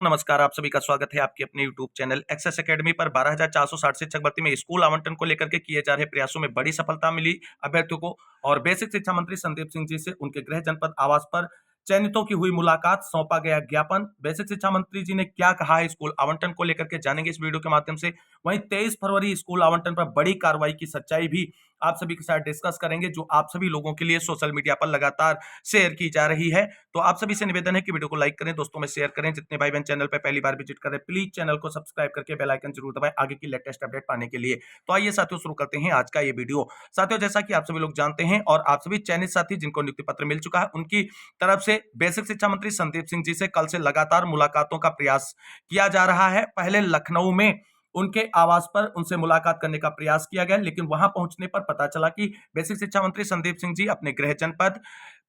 नमस्कार, आप सभी का स्वागत है आपके अपने यूट्यूब चैनल एक्सेस एकेडमी पर। 12,460 शिक्षक भर्ती में स्कूल आवंटन को लेकर के किए जा रहे प्रयासों में बड़ी सफलता मिली अभ्यर्थियों को। और बेसिक शिक्षा मंत्री संदीप सिंह जी से उनके गृह जनपद आवास पर चयनितों की हुई मुलाकात, सौंपा गया ज्ञापन। बेसिक शिक्षा मंत्री जी ने क्या कहा है स्कूल आवंटन को लेकर के जानेंगे इस वीडियो के माध्यम से। वहीं 23 फरवरी स्कूल आवंटन पर बड़ी कार्रवाई की सच्चाई भी आप सभी के साथ डिस्कस करेंगे, जो आप सभी लोगों के लिए सोशल मीडिया पर लगातार शेयर की जा रही है। तो आप सभी से निवेदन है कि वीडियो को लाइक करें, दोस्तों में शेयर करें। जितने भाई बहन चैनल पर पहली बार विजिट कर रहे हैं, प्लीज चैनल को सब्सक्राइब करके बेल आइकन जरूर दबाएं आगे की लेटेस्ट अपडेट पाने के लिए। तो आइए साथियों, शुरू करते हैं आज का ये वीडियो। साथियों, जैसा कि आप सभी लोग जानते हैं और आप सभी चयनित साथी जिनको नियुक्ति पत्र मिल चुका है, उनकी तरफ से बेसिक शिक्षा मंत्री संदीप सिंह जी से कल से लगातार मुलाकातों का प्रयास किया जा रहा है। पहले लखनऊ में उनके आवास पर उनसे मुलाकात करने का प्रयास किया गया, लेकिन वहां पहुंचने पर पता चला कि बेसिक शिक्षा मंत्री संदीप सिंह जी अपने गृह जनपद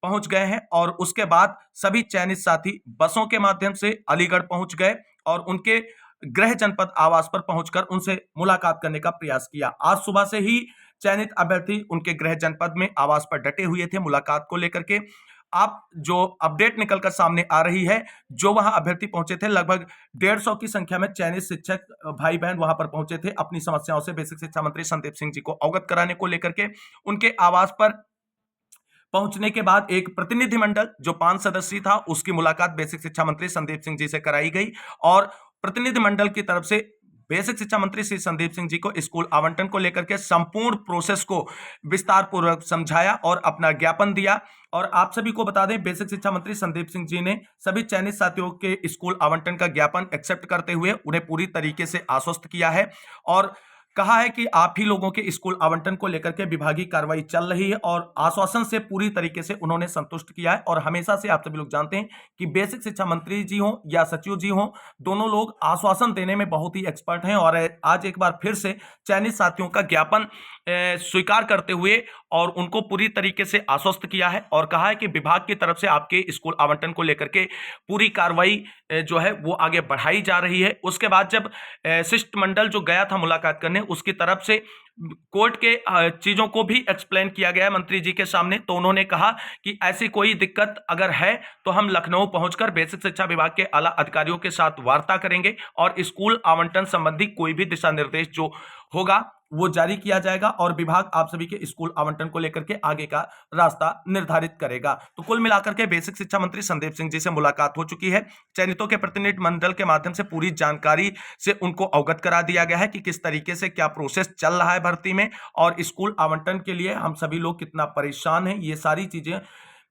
पहुंच गए हैं। और उसके बाद सभी चयनित साथी बसों के माध्यम से अलीगढ़ पहुंच गए और उनके गृह जनपद आवास पर पहुंचकर उनसे मुलाकात करने का प्रयास किया। आज सुबह से ही चयनित अभ्यर्थी उनके गृह जनपद में आवास पर डटे हुए थे मुलाकात को लेकर के। आप जो अपडेट निकलकर सामने आ रही है, जो वहां अभ्यर्थी पहुंचे थे, लगभग 150 की संख्या में चयनित शिक्षक भाई बहन वहां पर पहुंचे थे अपनी समस्याओं से बेसिक शिक्षा मंत्री संदीप सिंह जी को अवगत कराने को लेकर के। उनके आवास पर पहुंचने के बाद एक प्रतिनिधिमंडल जो 5 सदस्यीय था, उसकी मुलाकात बेसिक शिक्षा मंत्री संदीप सिंह जी से कराई गई। और प्रतिनिधिमंडल की तरफ से बेसिक शिक्षा मंत्री श्री संदीप सिंह जी को स्कूल आवंटन को लेकर के संपूर्ण प्रोसेस को विस्तार पूर्वक समझाया और अपना ज्ञापन दिया। और आप सभी को बता दें, बेसिक शिक्षा मंत्री संदीप सिंह जी ने सभी चयनित साथियों के स्कूल आवंटन का ज्ञापन एक्सेप्ट करते हुए उन्हें पूरी तरीके से आश्वस्त किया है और कहा है कि आप ही लोगों के स्कूल आवंटन को लेकर के विभागीय कार्रवाई चल रही है। और आश्वासन से पूरी तरीके से उन्होंने संतुष्ट किया है। और हमेशा से आप सभी लोग जानते हैं कि बेसिक शिक्षा मंत्री जी हो या सचिव जी हो, दोनों लोग आश्वासन देने में बहुत ही एक्सपर्ट हैं। और आज एक बार फिर से चयनित साथियों का ज्ञापन स्वीकार करते हुए और उनको पूरी तरीके से आश्वस्त किया है और कहा है कि विभाग की तरफ से आपके स्कूल आवंटन को लेकर के पूरी कार्रवाई जो है वो आगे बढ़ाई जा रही है। उसके बाद जब शिष्टमंडल जो गया था मुलाकात करने, उसकी तरफ से कोर्ट के चीजों को भी एक्सप्लेन किया गया मंत्री जी के सामने। तो उन्होंने कहा कि ऐसी कोई दिक्कत अगर है तो हम लखनऊ पहुंचकर बेसिक शिक्षा विभाग के आला अधिकारियों के साथ वार्ता करेंगे और स्कूल आवंटन संबंधी कोई भी दिशा निर्देश जो होगा वो जारी किया जाएगा और विभाग आप सभी के स्कूल आवंटन को लेकर के आगे का रास्ता निर्धारित करेगा। तो कुल मिलाकर के बेसिक शिक्षा मंत्री संदीप सिंह जी से मुलाकात हो चुकी है। चयनितों के प्रतिनिधि मंडल के माध्यम से पूरी जानकारी से उनको अवगत करा दिया गया है कि किस तरीके से क्या प्रोसेस चल रहा है भर्ती में और स्कूल आवंटन के लिए हम सभी लोग कितना परेशान हैं। ये सारी चीजें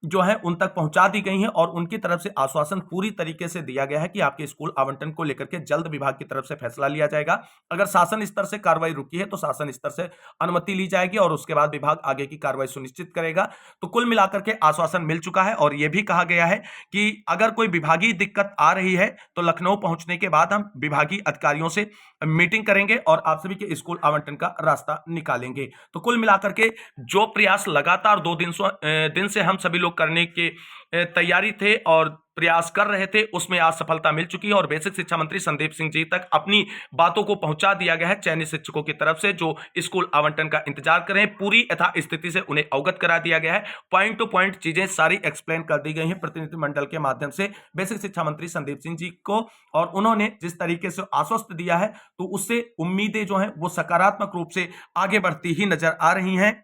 जो है उन तक पहुंचा दी गई हैं और उनकी तरफ से आश्वासन पूरी तरीके से दिया गया है कि आपके स्कूल आवंटन को लेकर के जल्द विभाग की तरफ से फैसला लिया जाएगा। अगर शासन स्तर से कार्रवाई रुकी है तो शासन स्तर से अनुमति ली जाएगी और उसके बाद विभाग आगे की कार्रवाई सुनिश्चित करेगा। तो कुल मिलाकर के आश्वासन मिल चुका है और यह भी कहा गया है कि अगर कोई विभागीय दिक्कत आ रही है तो लखनऊ पहुंचने के बाद हम विभागीय अधिकारियों से मीटिंग करेंगे और आप सभी के स्कूल आवंटन का रास्ता निकालेंगे। तो कुल मिलाकर के जो प्रयास लगातार 2 दिन से हम सभी लोग करने की तैयारी थे और प्रयास कर रहे थे, उसमें आज सफलता मिल चुकी है और बेसिक शिक्षा मंत्री संदीप सिंह जी तक अपनी बातों को पहुंचा दिया गया है। चयनित शिक्षकों की तरफ से जो स्कूल आवंटन का इंतजार कर रहे हैं, पूरी यथा स्थिति से उन्हें अवगत करा दिया गया है। पॉइंट टू पॉइंट चीजें सारी एक्सप्लेन कर दी गई हैं प्रतिनिधिमंडल के माध्यम से बेसिक शिक्षा मंत्री संदीप सिंह जी को। और उन्होंने जिस तरीके से आश्वस्त दिया है तो उससे उम्मीदें जो है वो सकारात्मक रूप से आगे बढ़ती ही नजर आ रही हैं।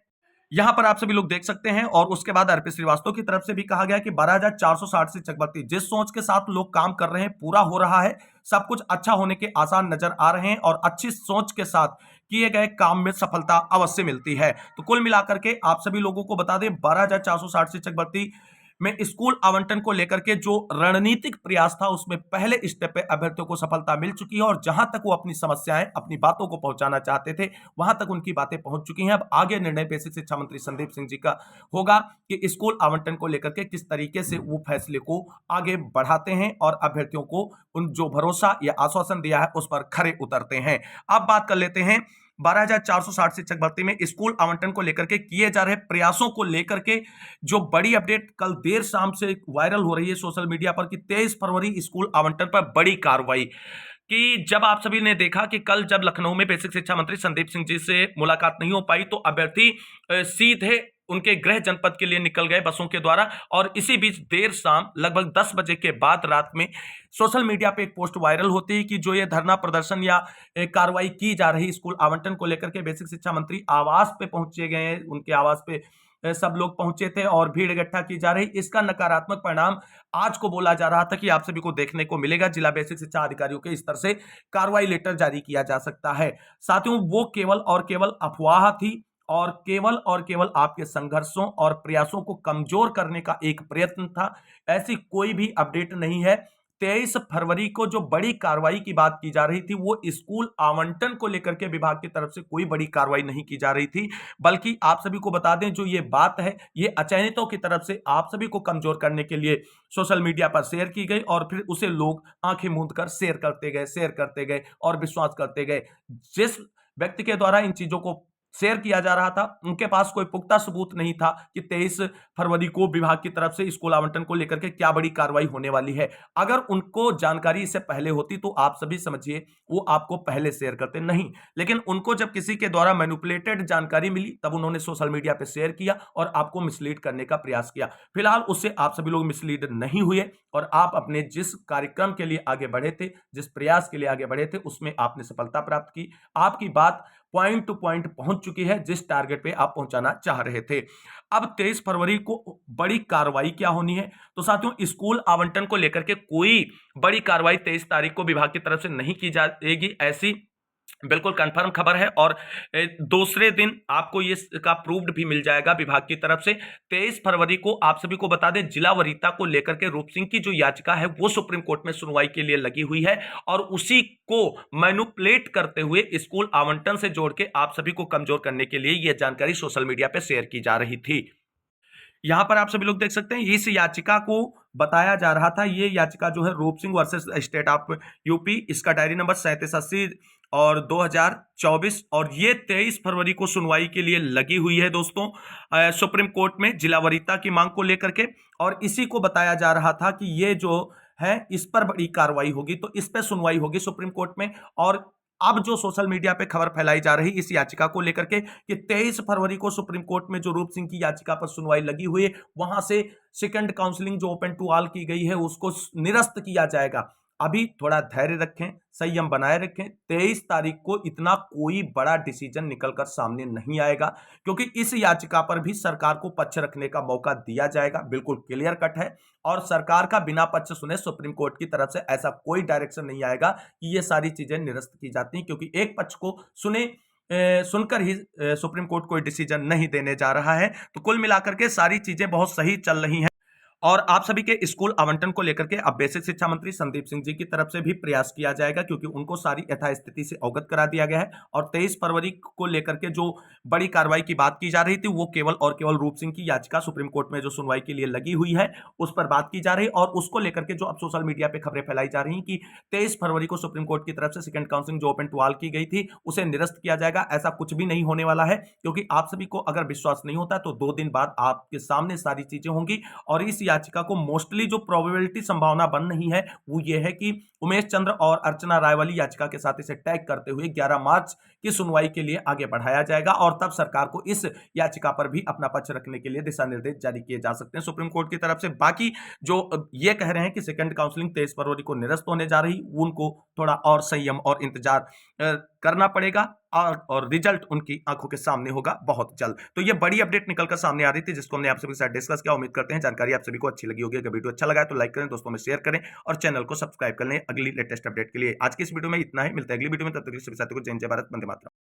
यहां पर आप सभी लोग देख सकते हैं। और उसके बाद अर्पित श्रीवास्तव की तरफ से भी कहा गया कि 12,460 शिक्षक भर्ती जिस सोच के साथ लोग काम कर रहे हैं पूरा हो रहा है, सब कुछ अच्छा होने के आसार नजर आ रहे हैं और अच्छी सोच के साथ किए गए काम में सफलता अवश्य मिलती है। तो कुल मिलाकर के आप सभी लोगों को बता दें, 12,460 शिक्षक भर्ती में स्कूल आवंटन को लेकर के जो रणनीतिक प्रयास था उसमें पहले स्टेप पे अभ्यर्थियों को सफलता मिल चुकी है और जहां तक वो अपनी समस्याएं, अपनी बातों को पहुंचाना चाहते थे, वहां तक उनकी बातें पहुंच चुकी हैं। अब आगे निर्णय बेसिक शिक्षा मंत्री संदीप सिंह जी का होगा कि स्कूल आवंटन को लेकर के किस तरीके से वो फैसले को आगे बढ़ाते हैं और अभ्यर्थियों को उन जो भरोसा या आश्वासन दिया है उस पर खरे उतरते हैं। अब बात कर लेते हैं 12,460 शिक्षक भर्ती में स्कूल आवंटन को लेकर के किए जा रहे प्रयासों को लेकर के जो बड़ी अपडेट कल देर शाम से वायरल हो रही है सोशल मीडिया पर कि 23 फरवरी स्कूल आवंटन पर बड़ी कार्रवाई। कि जब आप सभी ने देखा कि कल जब लखनऊ में बेसिक शिक्षा मंत्री संदीप सिंह जी से मुलाकात नहीं हो पाई तो अभ्यर्थी सीधे उनके गृह जनपद के लिए निकल गए बसों के द्वारा। और इसी बीच देर शाम लगभग 10 बजे के बाद रात में सोशल मीडिया पे एक पोस्ट वायरल होती है कि जो ये धरना प्रदर्शन या कार्रवाई की जा रही स्कूल आवंटन को लेकर के बेसिक शिक्षा मंत्री आवास पे पहुंचे गए हैं, उनके आवास पे सब लोग पहुंचे थे और भीड़ इकट्ठा की जा रही। इसका नकारात्मक परिणाम आज को बोला जा रहा था कि आप सभी को देखने को मिलेगा। जिला बेसिक शिक्षा अधिकारियों के स्तर से कार्रवाई लेटर जारी किया जा सकता है। साथियों, वो केवल और केवल अफवाह थी और केवल आपके संघर्षों और प्रयासों को कमजोर करने का एक प्रयत्न था। ऐसी कोई भी अपडेट नहीं है। 23 फरवरी को जो बड़ी कार्रवाई की बात की जा रही थी वो स्कूल आवंटन को लेकर के विभाग की तरफ से कोई बड़ी कार्रवाई नहीं की जा रही थी, बल्कि आप सभी को बता दें जो ये बात है ये अचयनितों की तरफ से आप सभी को कमजोर करने के लिए सोशल मीडिया पर शेयर की गई और फिर उसे लोग आंखें मूंद कर शेयर करते गए और विश्वास करते गए। जिस व्यक्ति के द्वारा इन चीजों को शेयर किया जा रहा था उनके पास कोई पुख्ता सबूत नहीं था कि 23 फरवरी को विभाग की तरफ से स्कूल आवंटन को लेकर के क्या बड़ी कार्रवाई होने वाली है। अगर उनको जानकारी इससे पहले होती तो आप सभी समझिए वो आपको पहले शेयर करते नहीं, लेकिन उनको जब किसी के द्वारा मैनिपुलेटेड जानकारी मिली तब उन्होंने सोशल मीडिया पे शेयर किया और आपको मिसलीड करने का प्रयास किया। फिलहाल उससे आप सभी लोग मिसलीड नहीं हुए और आप अपने जिस कार्यक्रम के लिए आगे बढ़े थे, जिस प्रयास के लिए आगे बढ़े थे, उसमें आपने सफलता प्राप्त की। आपकी बात पॉइंट टू पॉइंट पहुंच चुकी है जिस टारगेट पे आप पहुंचाना चाह रहे थे। अब 23 फरवरी को बड़ी कार्रवाई क्या होनी है? तो साथियों, स्कूल आवंटन को लेकर के कोई बड़ी कार्रवाई 23 तारीख को विभाग की तरफ से नहीं की जाएगी, ऐसी बिल्कुल कंफर्म खबर है। और दूसरे दिन आपको ये का प्रूव्ड भी मिल जाएगा विभाग की तरफ से। 23 फरवरी को आप सभी को बता दें जिला वरीयता को लेकर के रूप सिंह की जो याचिका है वो सुप्रीम कोर्ट में सुनवाई के लिए लगी हुई है और उसी को मैनिपुलेट करते हुए स्कूल आवंटन से जोड़ के आप सभी को कमजोर करने के लिए यह जानकारी सोशल मीडिया पे शेयर की जा रही थी। यहां पर आप सभी लोग देख सकते हैं इस याचिका को बताया जा रहा था। ये याचिका जो है रूप Singh versus state of UP, इसका डायरी नंबर 3780 और 2024 और ये 23 फरवरी को सुनवाई के लिए लगी हुई है दोस्तों सुप्रीम कोर्ट में जिला वरीयता की मांग को लेकर के। और इसी को बताया जा रहा था कि ये जो है इस पर बड़ी कार्रवाई होगी, तो इस पर सुनवाई होगी सुप्रीम कोर्ट में। और अब जो सोशल मीडिया पे खबर फैलाई जा रही इस याचिका को लेकर के कि 23 फरवरी को सुप्रीम कोर्ट में जो रूप सिंह की याचिका पर सुनवाई लगी हुई है वहां से सेकंड काउंसलिंग जो ओपन टू ऑल की गई है उसको निरस्त किया जाएगा। अभी थोड़ा धैर्य रखें, संयम बनाए रखें। 23 तारीख को इतना कोई बड़ा डिसीजन निकलकर सामने नहीं आएगा क्योंकि इस याचिका पर भी सरकार को पक्ष रखने का मौका दिया जाएगा, बिल्कुल क्लियर कट है। और सरकार का बिना पक्ष सुने सुप्रीम कोर्ट की तरफ से ऐसा कोई डायरेक्शन नहीं आएगा कि ये सारी चीजें निरस्त की जाती हैं, क्योंकि एक पक्ष को सुनकर ही सुप्रीम कोर्ट कोई डिसीजन नहीं देने जा रहा है। तो कुल मिलाकर के सारी चीजें बहुत सही चल रही हैं। और आप सभी के स्कूल आवंटन को लेकर के अब बेसिक शिक्षा मंत्री संदीप सिंह जी की तरफ से भी प्रयास किया जाएगा क्योंकि उनको सारी यथास्थिति से अवगत करा दिया गया है। और 23 फरवरी को लेकर के जो बड़ी कार्रवाई की बात की जा रही थी वो केवल और केवल रूप सिंह की याचिका सुप्रीम कोर्ट में जो सुनवाई के लिए लगी हुई है उस पर बात की जा रही है। और उसको लेकर के जो अब सोशल मीडिया पे खबरें फैलाई जा रही हैं कि 23 फरवरी को सुप्रीम कोर्ट की तरफ से सेकंड काउंसलिंग जो ओपन टू ऑल की गई थी उसे निरस्त किया जाएगा, ऐसा कुछ भी नहीं होने वाला है। क्योंकि आप सभी को अगर विश्वास नहीं होता तो 2 दिन बाद आपके सामने सारी चीजें होंगी। और इस याचिका को मोस्टली जो प्रोबेबिलिटी संभावना बन रही है वो ये है कि उमेश चंद्र और अर्चना राय वाली याचिका के साथ इसे टैग करते हुए 11 मार्च की सुनवाई के लिए आगे बढ़ाया जाएगा और तब सरकार को इस याचिका पर भी अपना पक्ष रखने के लिए दिशा निर्देश जारी किए जा सकते हैं सुप्रीम कोर्ट की तरफ से। बाकी जो ये कह रहे हैं कि सेकंड काउंसलिंग 23 फरवरी को निरस्त होने जा रही, उनको थोड़ा और संयम और इंतजार करना पड़ेगा और रिजल्ट उनकी आंखों के सामने होगा बहुत जल्द। तो ये बड़ी अपडेट निकलकर सामने आ रही थी जिसको हमने आप सभी के साथ डिस्कस किया। उम्मीद करते हैं जानकारी आप सभी को अच्छी लगी होगी। अगर वीडियो अच्छा लगा है तो लाइक करें, दोस्तों में शेयर करें और चैनल को सब्सक्राइब कर लें अगली लेटेस्ट अपडेट के लिए। आज की इस वीडियो में इतना ही, मिलते हैं अगली वीडियो में, तब तक के लिए सभी साथियों को जय जय भारत, वंदे मातरम।